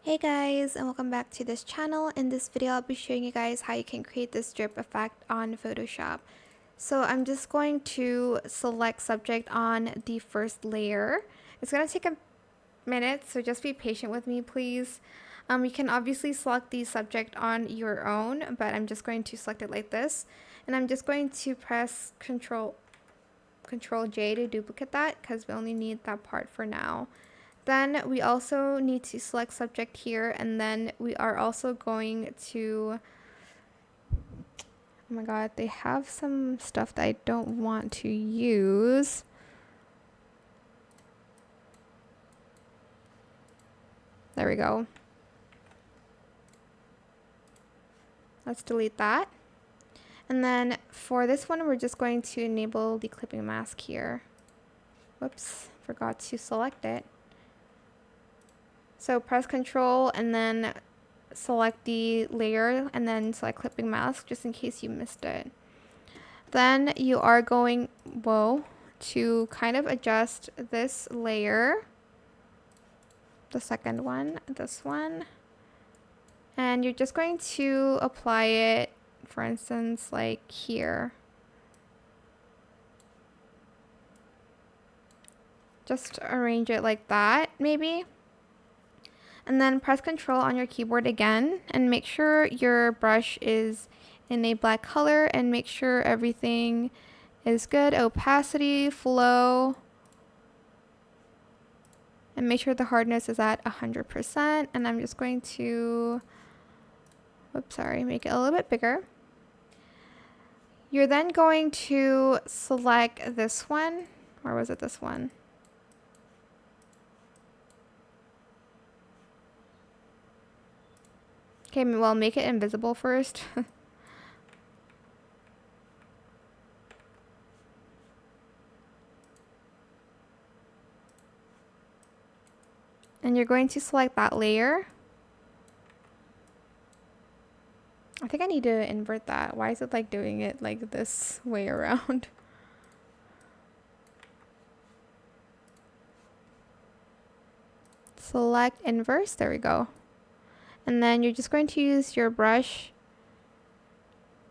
Hey guys, and welcome back to this channel. In this video I'll be showing you guys how you can create this drip effect on Photoshop. So I'm just going to select subject on the first layer. It's going to take a minute, so just be patient with me please. You can obviously select the subject on your own, but I'm just going to select it like this, and I'm just going to press Control J to duplicate that because we only need that part for now. Then we also need to select subject here, and then we are also going to, oh my god, they have some stuff that I don't want to use. There we go. Let's delete that. And then for this one, we're just going to enable the clipping mask here. Whoops, forgot to select it. So press Control and then select the layer and then select clipping mask just in case you missed it. Then you are going, to kind of adjust this layer, the second one, this one, and you're just going to apply it, for instance, like here. Just arrange it like that, maybe. And then press Control on your keyboard again and make sure your brush is in a black color and make sure everything is good. Opacity, flow, and make sure the hardness is at 100%. And I'm just going to, make it a little bit bigger. You're then going to select this one, or was it this one? Okay, well, make it invisible first. And you're going to select that layer. I think I need to invert that. Why is it like doing it like this way around? Select inverse, there we go. And then you're just going to use your brush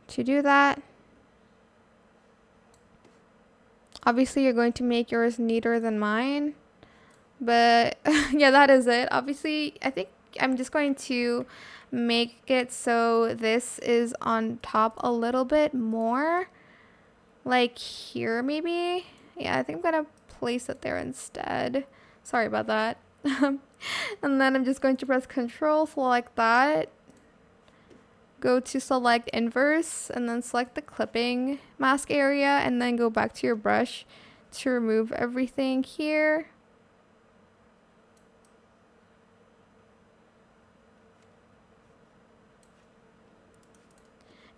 to do that. Obviously you're going to make yours neater than mine, but yeah, that is it. Obviously, I think I'm just going to make it so this is on top a little bit more, like here maybe. Yeah, I think I'm gonna place it there instead. Sorry about that. And then I'm just going to press Control, select that, go to select inverse, and then select the clipping mask area, and then go back to your brush to remove everything here.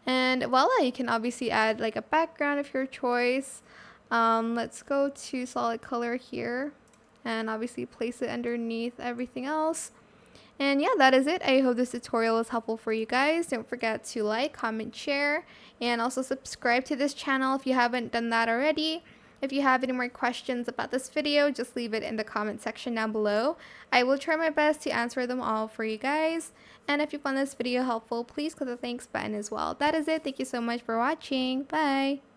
And voila, you can obviously add like a background of your choice. Let's go to solid color here and obviously place it underneath everything else. And yeah, that is it. I hope this tutorial was helpful for you guys. Don't forget to like, comment, share, and also subscribe to this channel if you haven't done that already. If you have any more questions about this video, just leave it in the comment section down below. I will try my best to answer them all for you guys. And if you found this video helpful, please click the thanks button as well. That is it. Thank you so much for watching. Bye!